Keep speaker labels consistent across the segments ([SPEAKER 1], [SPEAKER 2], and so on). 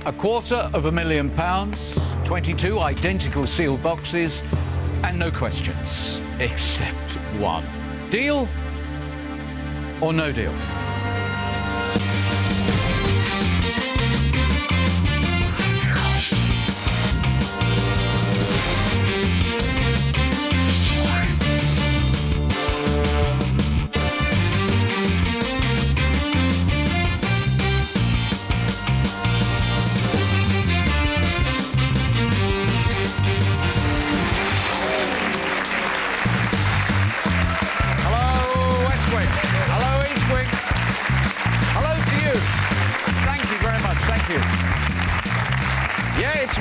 [SPEAKER 1] £250,000, 22 identical sealed boxes, and no questions, except one. Deal or no deal?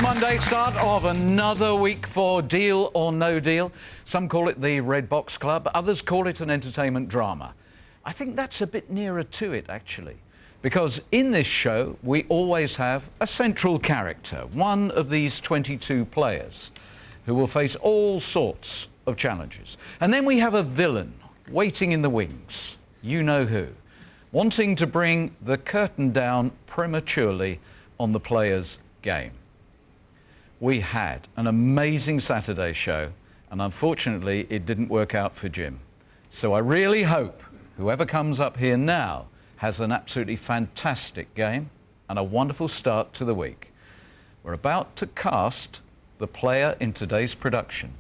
[SPEAKER 1] Monday, start of another week for Deal or No Deal. Some call it the Red Box Club, others call it an entertainment drama. I think that's a bit nearer to it, actually, because in this show we always have a central character, one of these 22 players, who will face all sorts of challenges. And then we have a villain waiting in the wings, you know who, wanting to bring the curtain down prematurely on the players' game. We had an amazing Saturday show, and unfortunately it didn't work out for Jim. So I really hope whoever comes up here now has an absolutely fantastic game and a wonderful start to the week. We're about to cast the player in today's production.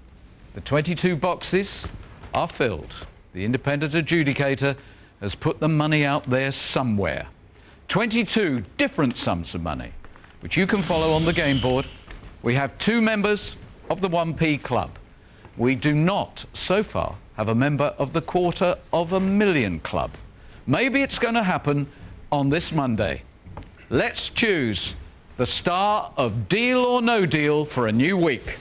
[SPEAKER 1] The 22 boxes are filled. The independent adjudicator has put the money out there somewhere. 22 different sums of money, which you can follow on the game board. We have 2 members of the 1p Club. We do not, so far, have a member of the $250,000 Club. Maybe it's going to happen on this Monday. Let's choose the star of Deal or No Deal for a new week.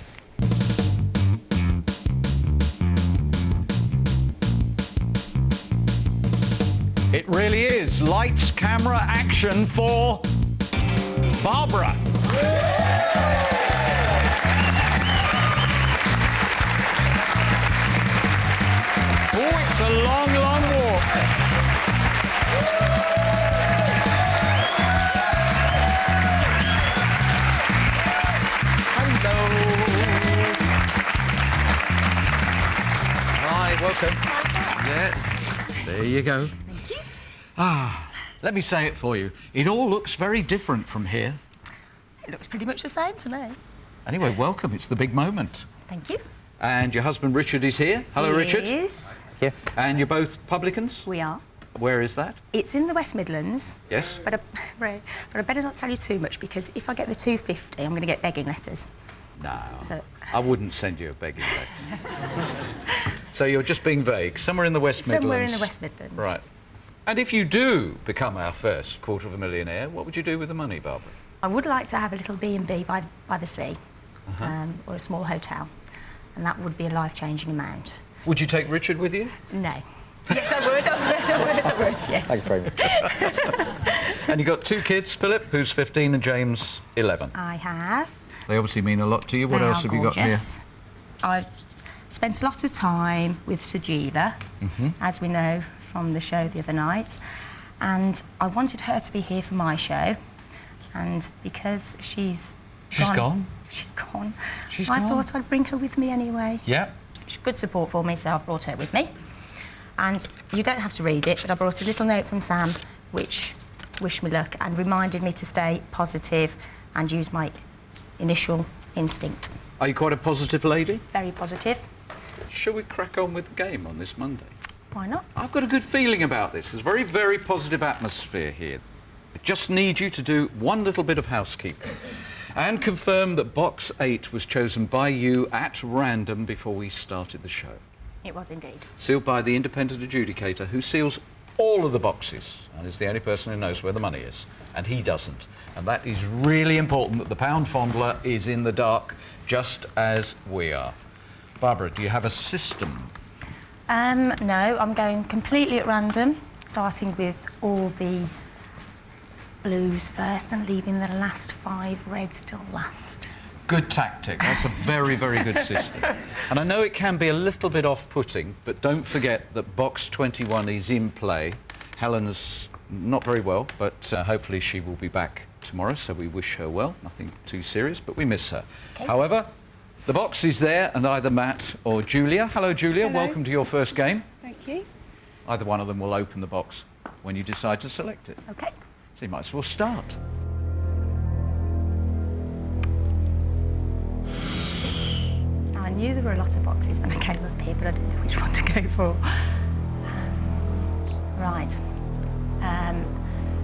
[SPEAKER 1] It really is lights, camera, action for Barbara. Oh, it's a long, long walk. Hello. Hi, welcome. Yeah, there you go.
[SPEAKER 2] Thank you.
[SPEAKER 1] Let me say it for you. It all looks very different from here.
[SPEAKER 2] It looks pretty much the same to me.
[SPEAKER 1] Anyway, welcome. It's the big moment.
[SPEAKER 2] Thank you.
[SPEAKER 1] And your husband Richard is here. Hello, Richard.
[SPEAKER 2] Yes.
[SPEAKER 3] Yeah.
[SPEAKER 1] And you're both publicans?
[SPEAKER 2] We are.
[SPEAKER 1] Where is that?
[SPEAKER 2] It's in the West Midlands.
[SPEAKER 1] Yes.
[SPEAKER 2] But I better not tell you too much, because if I get the 250, I'm going to get begging letters.
[SPEAKER 1] No,
[SPEAKER 2] So...
[SPEAKER 1] I wouldn't send you a begging letter. So you're just being vague. Somewhere in the West Midlands.
[SPEAKER 2] Somewhere in the West Midlands.
[SPEAKER 1] Right. And if you do become our first $250,000, what would you do with the money, Barbara?
[SPEAKER 2] I would like to have a little B&B by the sea, or a small hotel, and that would be a life-changing amount.
[SPEAKER 1] Would you take Richard with you?
[SPEAKER 2] No. Yes, I would, yes.
[SPEAKER 3] Thanks very much.
[SPEAKER 1] And you've got 2 kids, Philip, who's 15, and James, 11.
[SPEAKER 2] I have.
[SPEAKER 1] They obviously mean a lot to you. What else have you got here?
[SPEAKER 2] I've spent a lot of time with Sajeela, as we know from the show the other night, and I wanted her to be here for my show, and because she's gone. I thought I'd bring her with me anyway.
[SPEAKER 1] Yeah.
[SPEAKER 2] She's good support for me, so I've brought her with me. And you don't have to read it, but I brought a little note from Sam, which wished me luck and reminded me to stay positive and use my initial instinct.
[SPEAKER 1] Are you quite a positive lady?
[SPEAKER 2] Very positive.
[SPEAKER 1] Shall we crack on with the game on this Monday?
[SPEAKER 2] Why not?
[SPEAKER 1] I've got a good feeling about this. There's a very, very positive atmosphere here. I just need you to do one little bit of housekeeping and confirm that box 8 was chosen by you at random before we started the show.
[SPEAKER 2] It was indeed.
[SPEAKER 1] Sealed by the independent adjudicator, who seals all of the boxes and is the only person who knows where the money is, and he doesn't. And that is really important, that the pound fondler is in the dark, just as we are. Barbara, do you have a system?
[SPEAKER 2] No, I'm going completely at random, starting with all the blues first and leaving the last 5 reds till last.
[SPEAKER 1] Good tactic. That's a very, very good system. And I know it can be a little bit off-putting, but don't forget that box 21 is in play. Helen's not very well, but hopefully she will be back tomorrow, so we wish her well. Nothing too serious, but we miss her.
[SPEAKER 2] Okay.
[SPEAKER 1] However, the box is there, and either Matt or Julia. Hello, Julia.
[SPEAKER 3] Hello.
[SPEAKER 1] Welcome to your first game.
[SPEAKER 3] Thank you.
[SPEAKER 1] Either one of them will open the box when you decide to select it.
[SPEAKER 2] Okay.
[SPEAKER 1] So you might as well start.
[SPEAKER 2] Now, I knew there were a lot of boxes when I came up here, but I didn't know which one to go for. Right.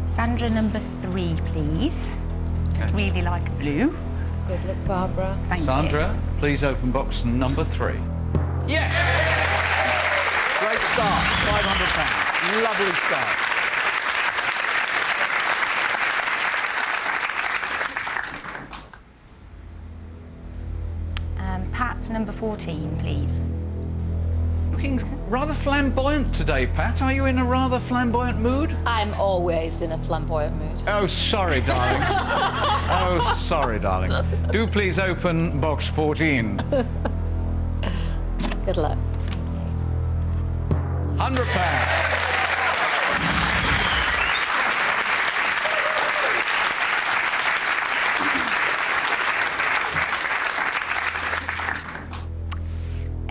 [SPEAKER 2] Sandra, number 3, please. I really like blue.
[SPEAKER 3] Good luck, Barbara.
[SPEAKER 2] Thank you.
[SPEAKER 1] Sandra, please open box number 3. Yes! Great start. £500. Lovely start.
[SPEAKER 2] Pat, number 14, please.
[SPEAKER 1] Looking rather flamboyant today, Pat. Are you in a rather flamboyant mood?
[SPEAKER 3] I'm always in a flamboyant mood.
[SPEAKER 1] Oh, sorry, darling. Oh, sorry, darling. Do please open box 14.
[SPEAKER 3] Good luck.
[SPEAKER 1] £100.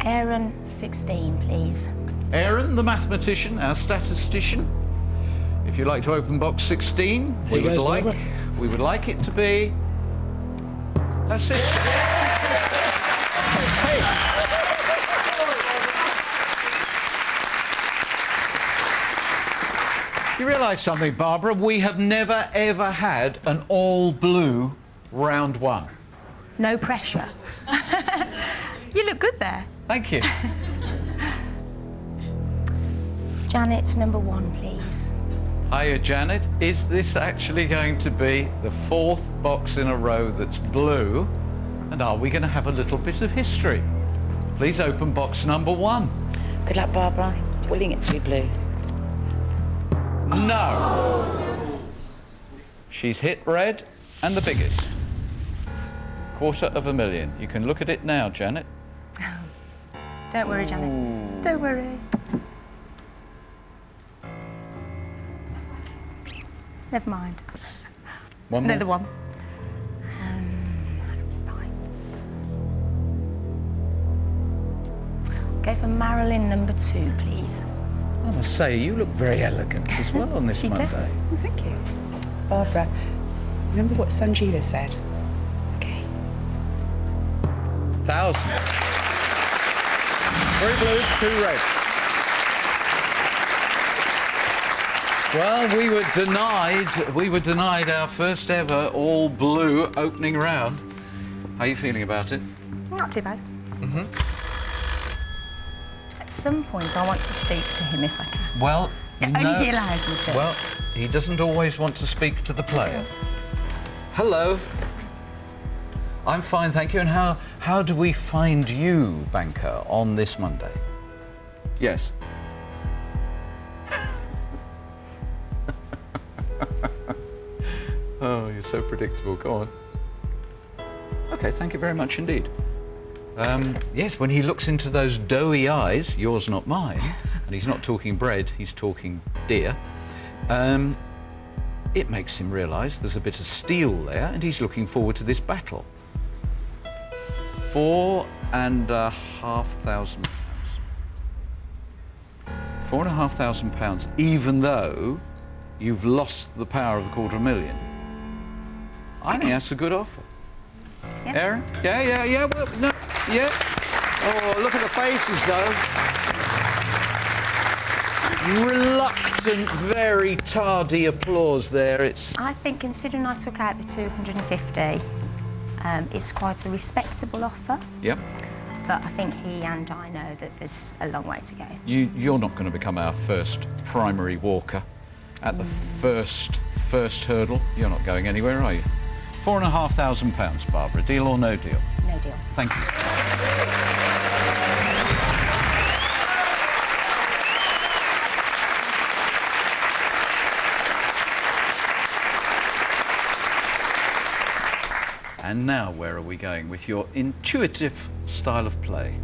[SPEAKER 2] Aaron, 16, please.
[SPEAKER 1] Aaron, the mathematician, our statistician. If you'd like to open box 16, we would like it to be her sister. Hey. You realise something, Barbara? We have never ever had an all blue round 1.
[SPEAKER 2] No pressure. You look good there.
[SPEAKER 1] Thank you.
[SPEAKER 2] Janet, number 1, please.
[SPEAKER 1] Hiya, Janet. Is this actually going to be the 4th box in a row that's blue? And are we going to have a little bit of history? Please open box number 1.
[SPEAKER 4] Good luck, Barbara. Willing it to be blue.
[SPEAKER 1] No. She's hit red and the biggest. $250,000. You can look at it now, Janet.
[SPEAKER 2] Don't worry, Janet. Don't worry. Never mind.
[SPEAKER 1] One more.
[SPEAKER 2] Another one. Right. Go for Marilyn, number 2, please.
[SPEAKER 1] I must say, you look very elegant as well on this
[SPEAKER 2] She
[SPEAKER 1] Monday.
[SPEAKER 2] does.
[SPEAKER 5] Oh, thank you. Barbara, remember what Sanjeeva said?
[SPEAKER 2] Okay.
[SPEAKER 1] 1,000. 3 blues, 2 reds. Well, we were denied our first ever all blue opening round. How are you feeling about it?
[SPEAKER 2] Not too bad. At some point, I want to speak to him if I can.
[SPEAKER 1] Well,
[SPEAKER 2] Only he allows me to.
[SPEAKER 1] Well, he doesn't always want to speak to the player. Hello. I'm fine, thank you. And how do we find you, banker, on this Monday? Yes. Oh, you're so predictable. Go on. OK, thank you very much indeed. Yes, when he looks into those doughy eyes, yours, not mine, and he's not talking bread, he's talking deer, it makes him realise there's a bit of steel there, and he's looking forward to this battle. £4,500. £4,500, even though you've lost the power of the $250,000. I think that's a good offer.
[SPEAKER 2] Yeah.
[SPEAKER 1] Aaron? Yeah. Well, no, yeah. Oh, look at the faces, though. Reluctant, very tardy applause there. It's.
[SPEAKER 2] I think, considering I took out the 250, it's quite a respectable offer.
[SPEAKER 1] Yep.
[SPEAKER 2] But I think he and I know that there's a long way to go.
[SPEAKER 1] You're not going to become our first primary walker at the first hurdle. You're not going anywhere, are you? £4,500, Barbara. Deal or no deal?
[SPEAKER 2] No deal.
[SPEAKER 1] Thank you. And now, where are we going with your intuitive style of play?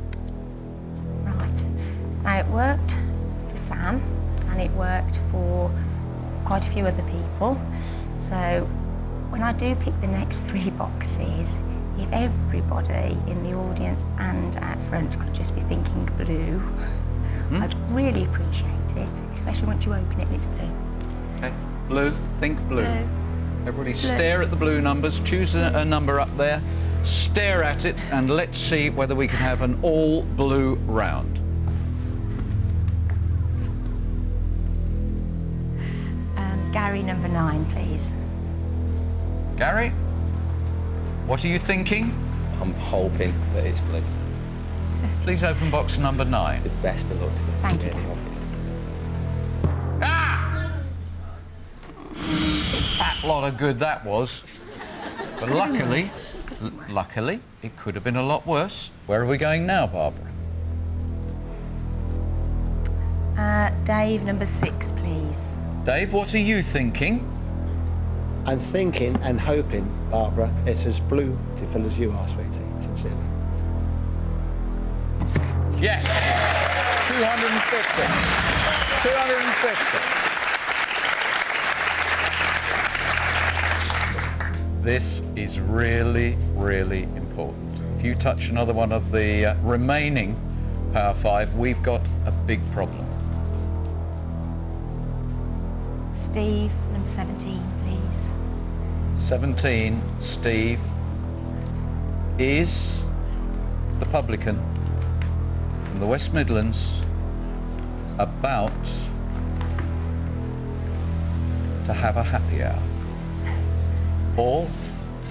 [SPEAKER 2] Right. Now, it worked for Sam, and it worked for quite a few other people. So when I do pick the next 3 boxes, if everybody in the audience and out front could just be thinking blue, I'd really appreciate it, especially once you open it and it's blue.
[SPEAKER 1] Okay, blue, think blue.
[SPEAKER 2] Blue.
[SPEAKER 1] Everybody stare at the blue numbers, choose a number up there, stare at it, and let's see whether we can have an all blue round.
[SPEAKER 2] Gary, number 9, please.
[SPEAKER 1] Gary, what are you thinking?
[SPEAKER 6] I'm hoping that it's blue.
[SPEAKER 1] Please open box number 9.
[SPEAKER 6] The best of luck to get.
[SPEAKER 2] Thank you.
[SPEAKER 6] Really hope it is.
[SPEAKER 1] Ah! Fat lot of good that was. But luckily, it could have been a lot worse. Where are we going now, Barbara?
[SPEAKER 2] Dave, number 6, please.
[SPEAKER 1] Dave, what are you thinking?
[SPEAKER 7] I'm thinking and hoping, Barbara, it's as beautiful as you are, sweetie, sincerely.
[SPEAKER 1] Yes.
[SPEAKER 7] 250. 250.
[SPEAKER 1] This is really, really important. If you touch another one of the remaining Power 5, we've got a big problem.
[SPEAKER 2] Steve, number 17, please.
[SPEAKER 1] 17, Steve, is the publican from the West Midlands about to have a happy hour? Or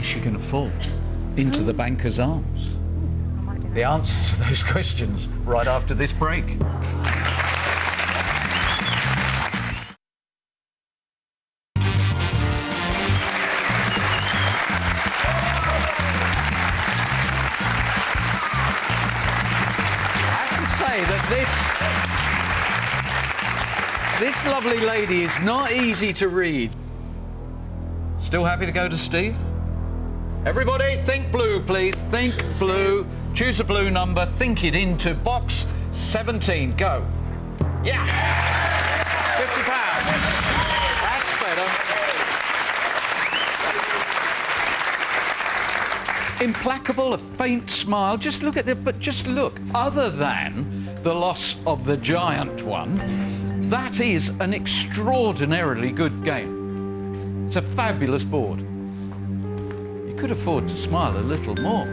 [SPEAKER 1] is she going to fall into the banker's arms?
[SPEAKER 2] I might do that.
[SPEAKER 1] The answer to those questions right after this break. This lovely lady is not easy to read. Still happy to go to Steve? Everybody, think blue, please. Think blue. Choose a blue number. Think it into box 17. Go. Yeah! £50. That's better. Implacable, a faint smile. Just look at the... But just look. Other than the loss of the giant one, that is an extraordinarily good game. It's a fabulous board. You could afford to smile a little more.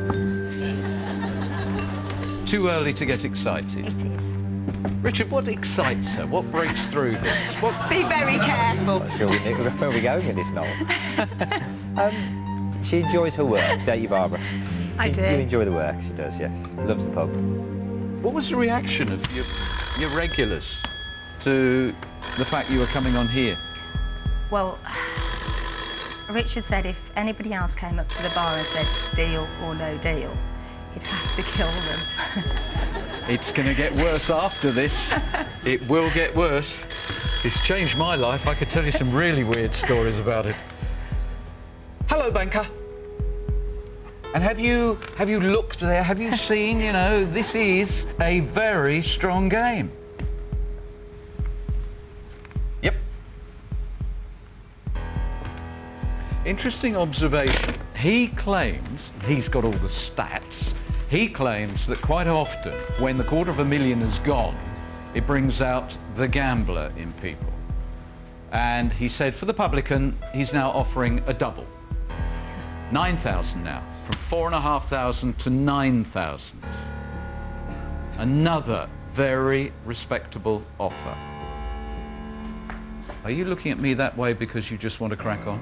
[SPEAKER 1] Too early to get excited.
[SPEAKER 2] It is.
[SPEAKER 1] Richard, what excites her? What breaks through this? What...
[SPEAKER 2] Be very careful.
[SPEAKER 6] Not sure where we're going with this, Noel. She enjoys her work, don't you, Barbara?
[SPEAKER 2] I do.
[SPEAKER 6] You enjoy the work, she does, yes. Loves the pub.
[SPEAKER 1] What was the reaction of your regulars to the fact you were coming on here?
[SPEAKER 2] Well, Richard said if anybody else came up to the bar and said deal or no deal, he'd have to kill them.
[SPEAKER 1] It's going to get worse after this. It will get worse. It's changed my life. I could tell you some really weird stories about it. Hello, banker. And have you looked there? Have you seen, you know, this is a very strong game. Yep. Interesting observation. He claims, he's got all the stats, he claims that quite often when the $250,000 is gone, it brings out the gambler in people. And he said for the publican, he's now offering a double. 9,000 now, from 4,500 to 9,000. Another very respectable offer. Are you looking at me that way because you just want to crack on?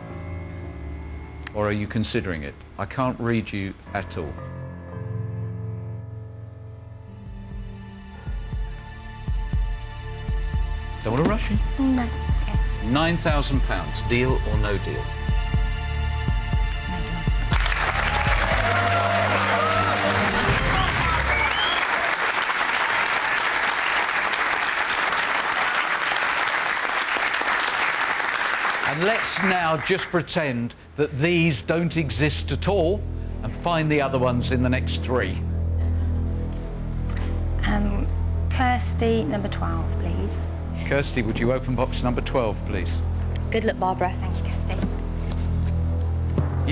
[SPEAKER 1] Or are you considering it? I can't read you at all. Don't want to rush you?
[SPEAKER 2] No, it's okay.
[SPEAKER 1] £9,000, deal or no deal? And let's now just pretend that these don't exist at all and find the other ones in the next 3.
[SPEAKER 2] Kirsty, number 12, please.
[SPEAKER 1] Kirsty, would you open box number 12, please?
[SPEAKER 4] Good luck, Barbara.
[SPEAKER 2] Thank you, Kirsty.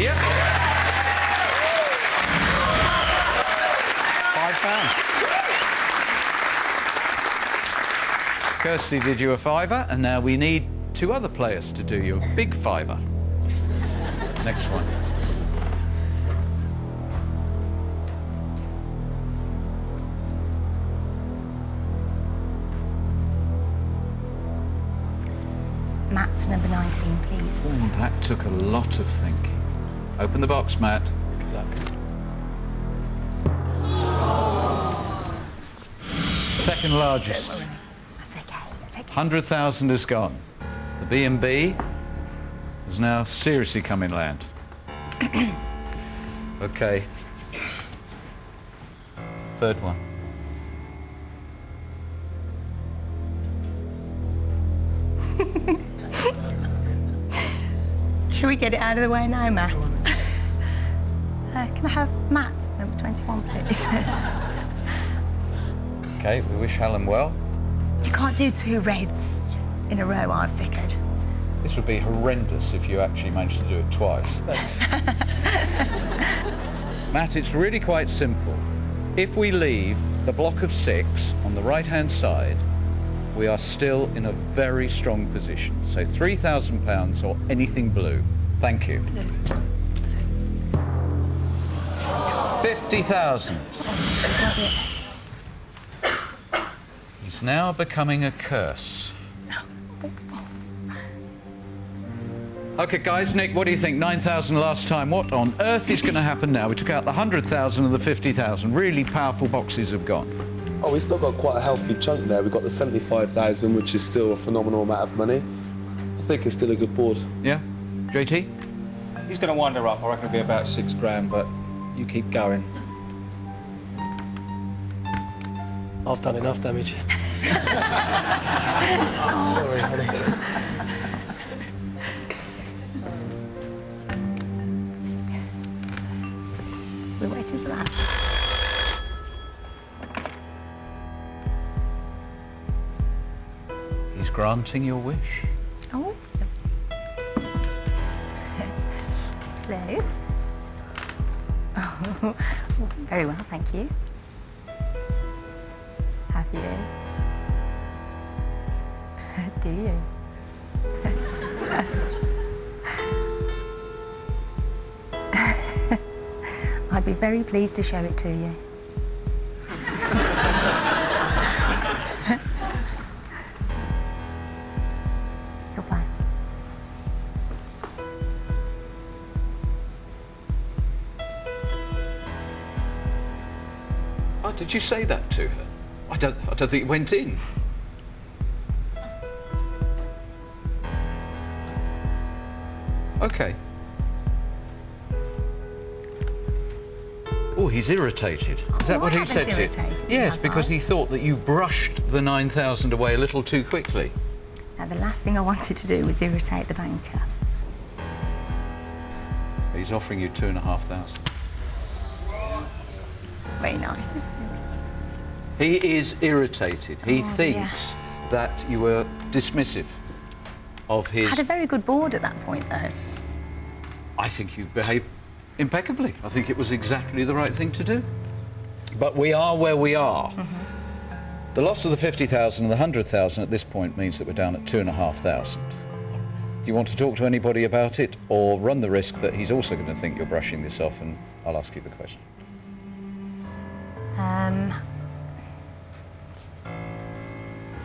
[SPEAKER 1] Yep. £5. Kirsty did you a fiver, and now we need 2 other players to do you a big fiver. Next one.
[SPEAKER 2] Matt, number 19, please.
[SPEAKER 1] Ooh, that took a lot of thinking. Open the box, Matt.
[SPEAKER 7] Good luck.
[SPEAKER 1] Second largest.
[SPEAKER 2] That's okay. That's okay.
[SPEAKER 1] 100,000 is gone. The B&B has now seriously come inland. Okay. Third one.
[SPEAKER 2] Shall we get it out of the way now, Matt? Can I have Matt, number 21, please?
[SPEAKER 1] Okay, we wish Helen well.
[SPEAKER 2] You can't do 2 reds in a row, I've figured.
[SPEAKER 1] This would be horrendous if you actually managed to do it twice. Matt, it's really quite simple. If we leave the block of 6 on the right-hand side, we are still in a very strong position. So £3,000 or anything blue. Thank you. 50,000.
[SPEAKER 2] Was it?
[SPEAKER 1] It's now becoming a curse. OK, guys, Nick, what do you think? 9,000 last time. What on earth is going to happen now? We took out the 100,000 and the 50,000. Really powerful boxes have gone.
[SPEAKER 8] Oh, we've still got quite a healthy chunk there. We've got the 75,000, which is still a phenomenal amount of money. I think it's still a good board.
[SPEAKER 1] Yeah? JT?
[SPEAKER 9] He's going to wind her up. I reckon it'll be about 6 grand, but you keep going.
[SPEAKER 10] I've done enough damage. Sorry, honey.
[SPEAKER 2] We're waiting for that.
[SPEAKER 1] He's granting your wish.
[SPEAKER 2] Oh. Hello. Oh, very well, thank you. Have you? Do you? I'd be very pleased to show it to you. Goodbye.
[SPEAKER 1] Oh, did you say that to her? I don't think it went in. Okay. Oh, he's irritated. Is that
[SPEAKER 2] Oh,
[SPEAKER 1] what
[SPEAKER 2] I
[SPEAKER 1] he said
[SPEAKER 2] haven't
[SPEAKER 1] to you?
[SPEAKER 2] irritated,
[SPEAKER 1] Yes,
[SPEAKER 2] have
[SPEAKER 1] because
[SPEAKER 2] I?
[SPEAKER 1] he thought that you brushed the 9,000 away a little too quickly.
[SPEAKER 2] Now, the last thing I wanted to do was irritate the banker.
[SPEAKER 1] He's offering you 2,500.
[SPEAKER 2] Very nice, isn't it?
[SPEAKER 1] He is irritated. He
[SPEAKER 2] Oh,
[SPEAKER 1] thinks that you were dismissive of
[SPEAKER 2] I
[SPEAKER 1] his...
[SPEAKER 2] had a very good board at that point, though.
[SPEAKER 1] I think you behaved impeccably. I think it was exactly the right thing to do. But we are where we are. The loss of the 50,000 and the 100,000 at this point means that we're down at 2,500. Do you want to talk to anybody about it, or run the risk that he's also going to think you're brushing this off, and I'll ask you the question?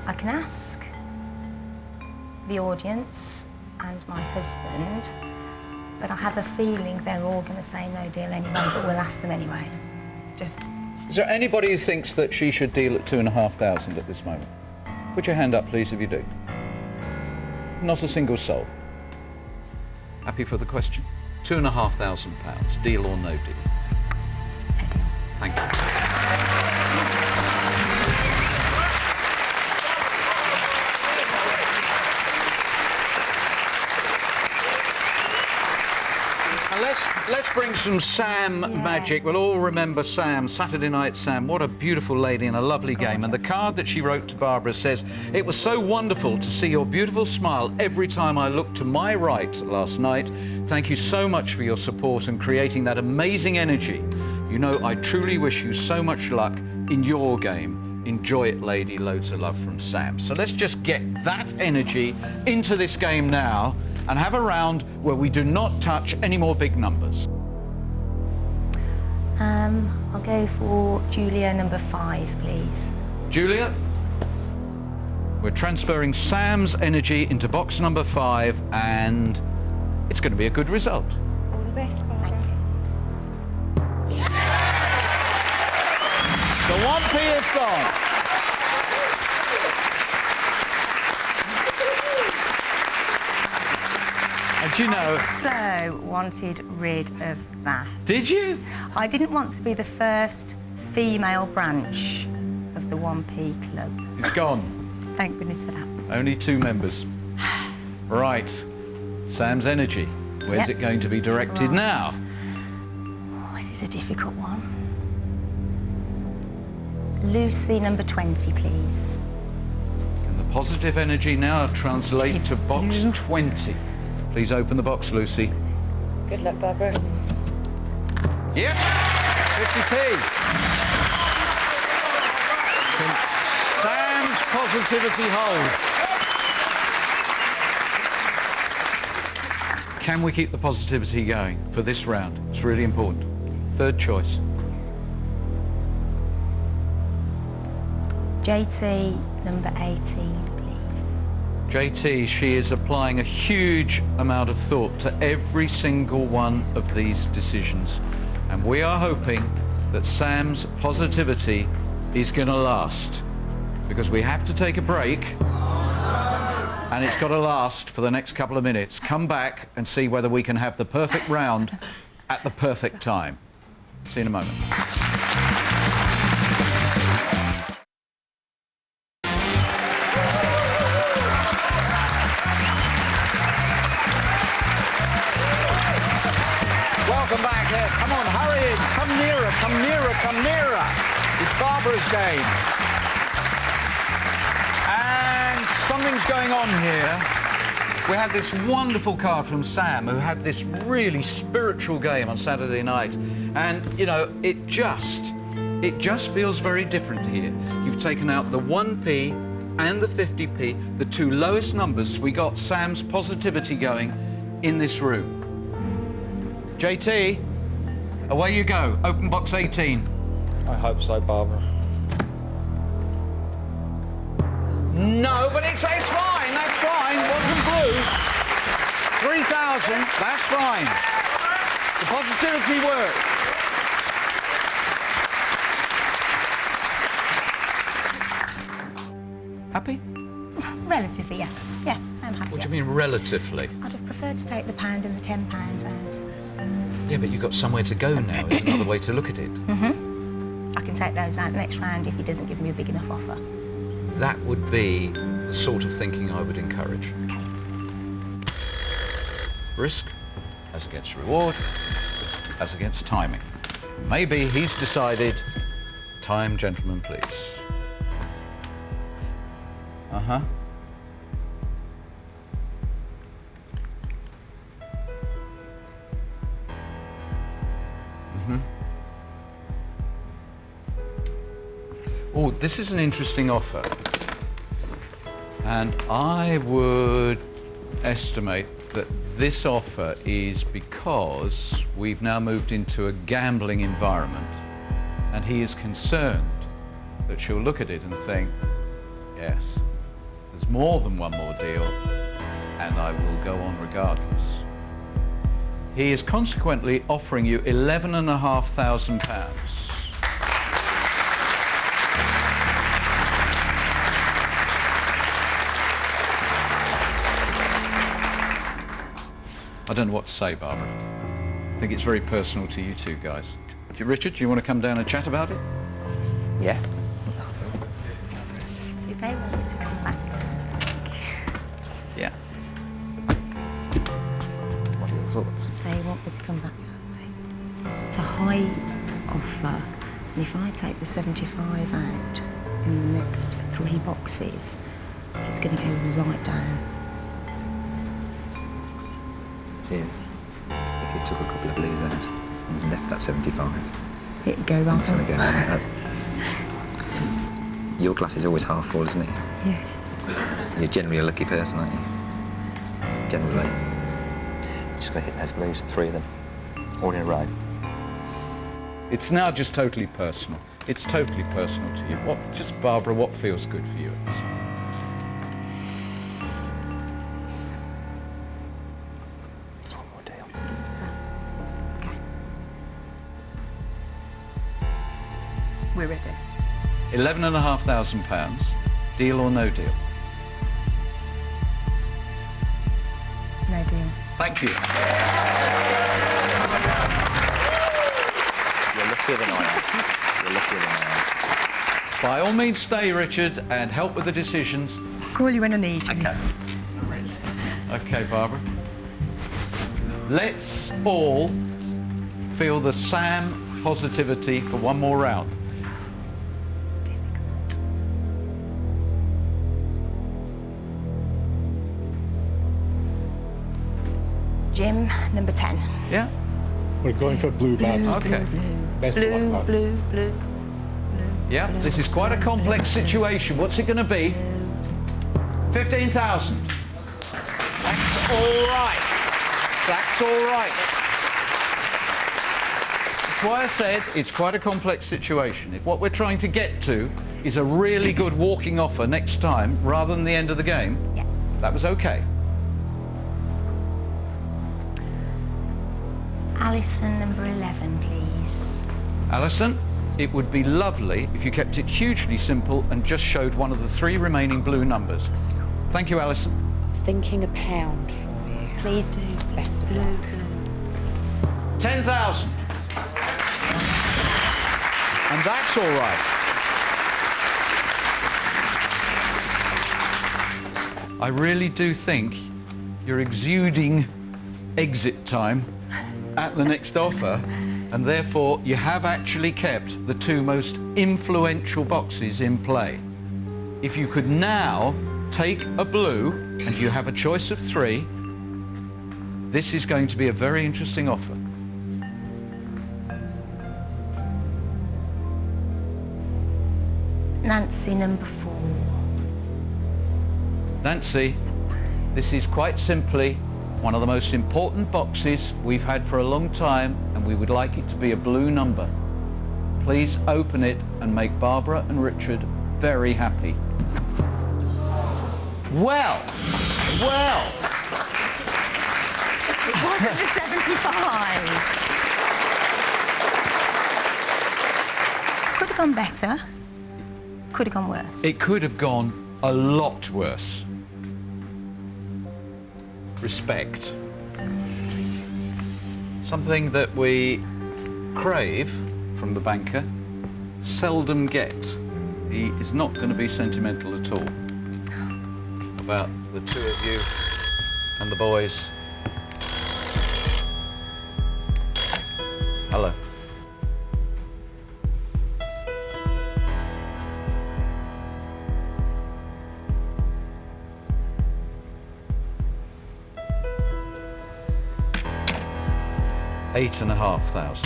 [SPEAKER 2] I can ask the audience and my husband, but I have a feeling they're all going to say no deal anyway, but we'll ask them anyway. Just...
[SPEAKER 1] Is there anybody who thinks that she should deal at 2,500 at this moment? Put your hand up, please, if you do. Not a single soul. Happy for the question? £2,500, deal or no deal?
[SPEAKER 2] No deal.
[SPEAKER 1] Thank you. And let's bring some Sam magic. We'll all remember Sam, Saturday Night Sam. What a beautiful lady and a lovely game. And the card that she wrote to Barbara says, "It was so wonderful to see your beautiful smile every time I looked to my right last night. Thank you so much for your support and creating that amazing energy. You know, I truly wish you so much luck in your game. Enjoy it, lady. Loads of love from Sam." So let's just get that energy into this game now and have a round where we do not touch any more big numbers.
[SPEAKER 2] I'll go for Julia number 5, please.
[SPEAKER 1] Julia, we're transferring Sam's energy into box number 5 and it's going to be a good result.
[SPEAKER 5] All the best, Barbara.
[SPEAKER 1] The 1p is gone. And you know...
[SPEAKER 2] I so wanted rid of that.
[SPEAKER 1] Did you?
[SPEAKER 2] I didn't want to be the first female branch of the 1p club.
[SPEAKER 1] It's gone.
[SPEAKER 2] Thank goodness for that.
[SPEAKER 1] Only 2 members. Right. Sam's energy. Where's it going to be directed now?
[SPEAKER 2] Oh, this is a difficult one. Lucy number 20, please.
[SPEAKER 1] Can the positive energy now translate to box 20? Please open the box, Lucy.
[SPEAKER 4] Good luck, Barbara.
[SPEAKER 1] Yep, 50p. Can Sam's positivity hold? Can we keep the positivity going for this round? It's really important. Third choice.
[SPEAKER 2] JT number 18, please.
[SPEAKER 1] JT, she is applying a huge amount of thought to every single one of these decisions. And we are hoping that Sam's positivity is going to last. Because we have to take a break. And it's got to last for the next couple of minutes. Come back and see whether we can have the perfect round at the perfect time. See you in a moment. Welcome back. Come on, hurry in. Come nearer, come nearer, come nearer. It's Barbara's game. And something's going on here. We had this wonderful card from Sam, who had this really spiritual game on Saturday night. And, you know, it just feels very different here. You've taken out the 1p and the 50p, the 2 lowest numbers. We got Sam's positivity going in this room. JT, away you go. Open box 18.
[SPEAKER 9] I hope so, Barbara.
[SPEAKER 1] No, but it's fine. That's fine. Wasn't blue. 3,000. That's fine. The positivity worked. Happy?
[SPEAKER 2] Relatively, yeah. Yeah, I'm happy.
[SPEAKER 1] What do you mean, relatively?
[SPEAKER 2] I'd have preferred to take the pound and the £10 out.
[SPEAKER 1] Yeah, but you've got somewhere to go now, is another way to look at it.
[SPEAKER 2] I can take those out next round if he doesn't give me a big enough offer.
[SPEAKER 1] That would be the sort of thinking I would encourage.
[SPEAKER 2] Okay.
[SPEAKER 1] Risk as against reward, as against timing. Maybe he's decided, time, gentlemen, please. Uh-huh. Oh, this is an interesting offer. And I would estimate that this offer is because we've now moved into a gambling environment and he is concerned that she'll look at it and think, yes, there's more than one more deal and I will go on regardless. He is consequently offering you £11,500. I don't know what to say, Barbara. I think it's very personal to you two guys. Richard, do you want to come down and chat about it?
[SPEAKER 6] Yeah.
[SPEAKER 2] Did they want me to come back to
[SPEAKER 1] Yeah.
[SPEAKER 6] What are your thoughts?
[SPEAKER 2] They want to come back with something. It's a high offer, and if I take the 75 out in the next 3 boxes, it's going to go right down.
[SPEAKER 11] Cheers. If you took a couple of blues out and left that 75,
[SPEAKER 2] it'd go right
[SPEAKER 11] it's going to go right up. Your glass is always half full, isn't it?
[SPEAKER 2] Yeah.
[SPEAKER 11] You're generally a lucky person, aren't you? Generally. You're just going to hit those blues, 3 of them, all in a row.
[SPEAKER 1] It's now just totally personal. It's totally personal to you. Just Barbara, what feels good for you at this moment?
[SPEAKER 11] It's one more deal.
[SPEAKER 2] So, okay. We're ready.
[SPEAKER 1] £11,500. Deal or no deal?
[SPEAKER 2] No deal.
[SPEAKER 1] Thank you.
[SPEAKER 6] You're luckier than I am. You're luckier than I am.
[SPEAKER 1] By all means, stay, Richard, and help with the decisions.
[SPEAKER 2] Call you when I need you.
[SPEAKER 11] Okay.
[SPEAKER 1] OK, Barbara. Let's all feel the Sam positivity for one more round.
[SPEAKER 2] Jim, number 10.
[SPEAKER 1] Yeah?
[SPEAKER 7] We're going for blue, Babs.
[SPEAKER 1] OK.
[SPEAKER 7] Best of luck,
[SPEAKER 2] Blue,
[SPEAKER 7] Bob.
[SPEAKER 2] blue, blue.
[SPEAKER 1] Yeah, this is quite a complex situation. What's it going to be? 15,000. That's all right. That's all right. That's why I said it's quite a complex situation. If what we're trying to get to is a really good walking offer next time rather than the end of the game,
[SPEAKER 2] Yeah.
[SPEAKER 1] that was OK.
[SPEAKER 2] Alison, number 11, please.
[SPEAKER 1] Alison, it would be lovely if you kept it hugely simple and just showed one of the 3 remaining blue numbers. Thank you, Alison.
[SPEAKER 4] Thinking £1 for you.
[SPEAKER 2] Please do.
[SPEAKER 4] Best of
[SPEAKER 2] Blue,
[SPEAKER 4] luck.
[SPEAKER 2] blue.
[SPEAKER 1] 10,000. And that's all right. I really do think you're exuding exit time at the next offer, and therefore you have actually kept the 2 most influential boxes in play. If you could now take a blue, and you have a choice of 3, this is going to be a very interesting offer.
[SPEAKER 2] Nancy, number 4.
[SPEAKER 1] Nancy, this is quite simply one of the most important boxes we've had for a long time, and we would like it to be a blue number. Please open it and make Barbara and Richard very happy. Well.
[SPEAKER 2] It wasn't the 75. Could have gone better. Could have gone worse.
[SPEAKER 1] It could have gone a lot worse. Respect. Something that we crave from the banker, seldom get. He is not going to be sentimental at all about the 2 of you and the boys. Hello. £8,500.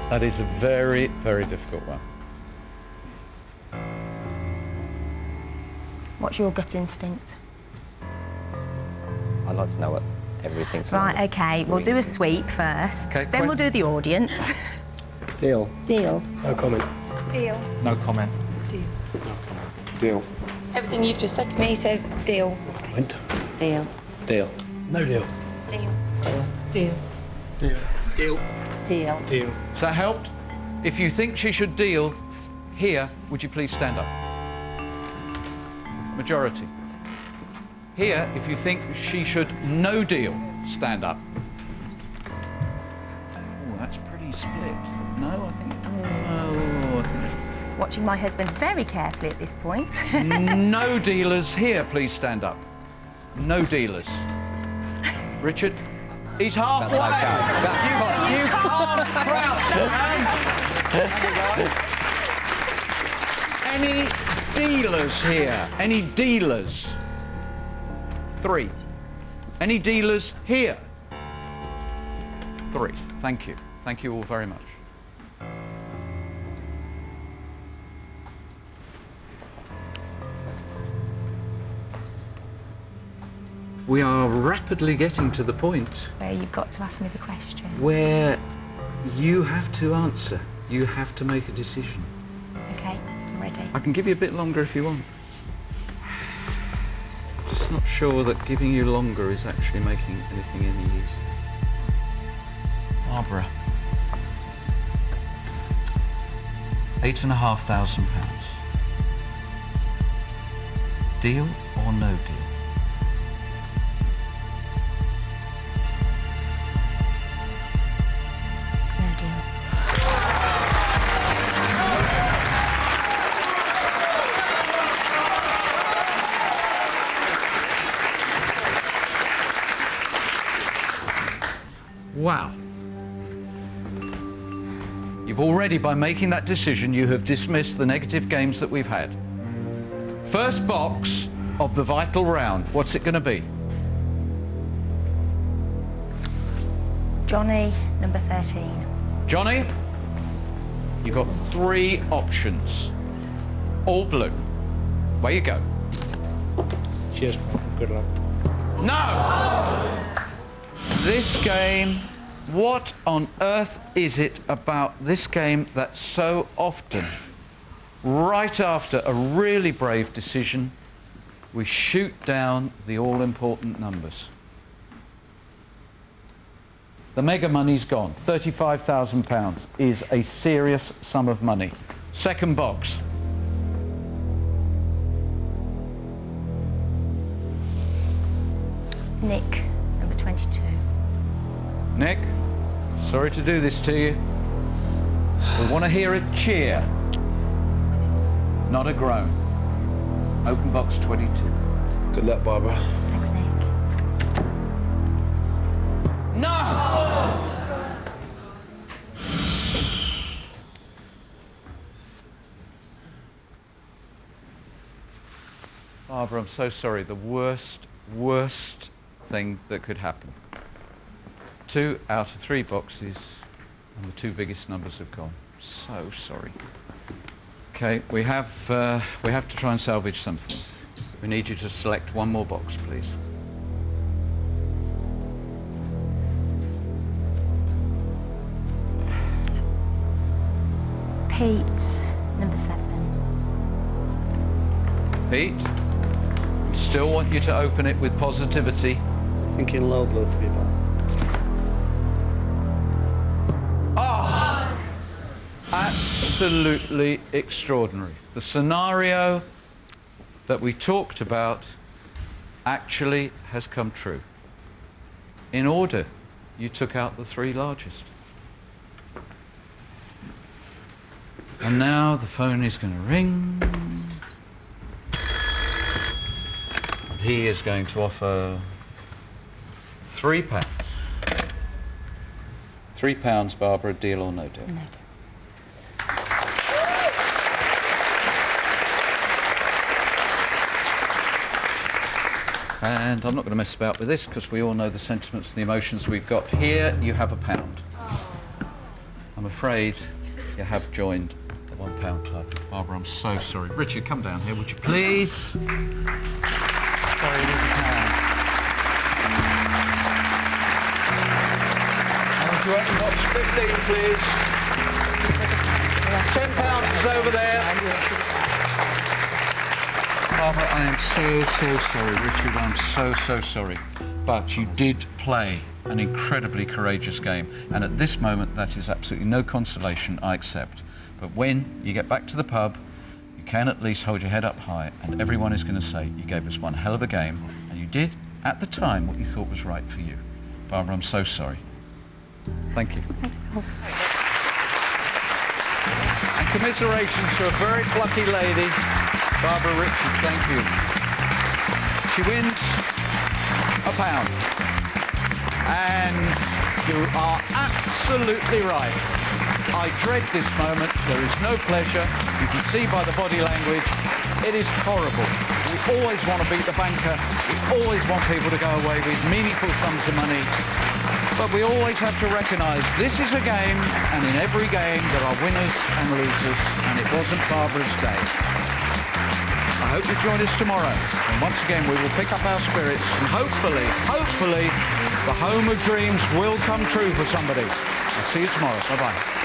[SPEAKER 1] That is a very, very difficult one.
[SPEAKER 2] What's your gut instinct?
[SPEAKER 6] I'd like to know what everything's
[SPEAKER 2] Right, OK, we'll do a sweep first.
[SPEAKER 1] Okay,
[SPEAKER 2] then we'll do the audience.
[SPEAKER 7] Deal.
[SPEAKER 2] Deal.
[SPEAKER 10] No comment.
[SPEAKER 4] Deal.
[SPEAKER 9] No comment.
[SPEAKER 8] Deal.
[SPEAKER 4] Everything you've just said to me says deal.
[SPEAKER 10] Went.
[SPEAKER 4] Deal.
[SPEAKER 7] Deal.
[SPEAKER 10] No deal.
[SPEAKER 4] Deal. Deal. Deal.
[SPEAKER 10] Deal. Deal.
[SPEAKER 4] Deal.
[SPEAKER 10] Deal.
[SPEAKER 1] Has that helped? If you think she should deal here, would you please stand up? Majority. Here, if you think she should no deal, stand up. Oh, that's pretty split. No, I think. Oh, no, I think.
[SPEAKER 2] watching my husband very carefully at this point.
[SPEAKER 1] No dealers here, please stand up. No dealers. Richard, he's halfway. You can't crouch, man. Any dealers here? Any dealers? 3. Any dealers here? 3. Thank you. Thank you all very much. We are rapidly getting to the point
[SPEAKER 2] Where you've got to ask me the question.
[SPEAKER 1] where you have to answer. You have to make a decision.
[SPEAKER 2] OK, I'm ready.
[SPEAKER 1] I can give you a bit longer if you want. Just not sure that giving you longer is actually making anything any easier. Barbara. £8,500. Deal or no deal?
[SPEAKER 2] No deal.
[SPEAKER 1] Wow. You've already, by making that decision, you have dismissed the negative games that we've had. First box of the vital round. What's it going to be?
[SPEAKER 2] Johnny, number 13.
[SPEAKER 1] Johnny, you've got 3 options. All blue. Where you go?
[SPEAKER 10] Cheers. Good luck.
[SPEAKER 1] No! This game, what on earth is it about this game that so often, right after a really brave decision, we shoot down the all-important numbers? The mega money's gone. £35,000 is a serious sum of money. Second box.
[SPEAKER 2] Nick, number 22.
[SPEAKER 1] Nick, sorry to do this to you. We want to hear a cheer, not a groan. Open box 22.
[SPEAKER 8] Good luck, Barbara.
[SPEAKER 2] Thanks, Nick.
[SPEAKER 1] No! Barbara, I'm so sorry. The worst thing that could happen. 2 out of 3 boxes, and the 2 biggest numbers have gone. So sorry. Okay, we have to try and salvage something. We need you to select 1 more box, please.
[SPEAKER 2] Pete, number 7.
[SPEAKER 1] Pete, we still want you to open it with positivity.
[SPEAKER 7] Thinking low blow for you, Bob.
[SPEAKER 1] Ah! Absolutely extraordinary. The scenario that we talked about actually has come true. In order, you took out the 3 largest. And now the phone is going to ring. And he is going to offer £3. £3, Barbara, deal or no deal?
[SPEAKER 2] No deal.
[SPEAKER 1] And I'm not going to mess about with this because we all know the sentiments and the emotions we've got. Here you have £1. I'm afraid you have joined the £1 club. Barbara, I'm so sorry. Richard, come down here, would you please? Sorry, it is £1. And would you open box 15, please? £10 is over there. Barbara, I am so sorry. Richard, I'm so sorry. But you did play an incredibly courageous game. And at this moment, that is absolutely no consolation, I accept. But when you get back to the pub, you can at least hold your head up high, and everyone is going to say you gave us one hell of a game, and you did, at the time, what you thought was right for you. Barbara, I'm so sorry. Thank you.
[SPEAKER 2] Thanks, Paul.
[SPEAKER 1] And commiserations to a very plucky lady, Barbara Richard. Thank you. She wins £1. And you are absolutely right. I dread this moment. There is no pleasure. You can see by the body language, it is horrible. We always want to beat the banker. We always want people to go away with meaningful sums of money. But we always have to recognise this is a game, and in every game there are winners and losers, and it wasn't Barbara's day. I hope you join us tomorrow, and once again we will pick up our spirits, and hopefully, the home of dreams will come true for somebody. I'll see you tomorrow. Bye-bye.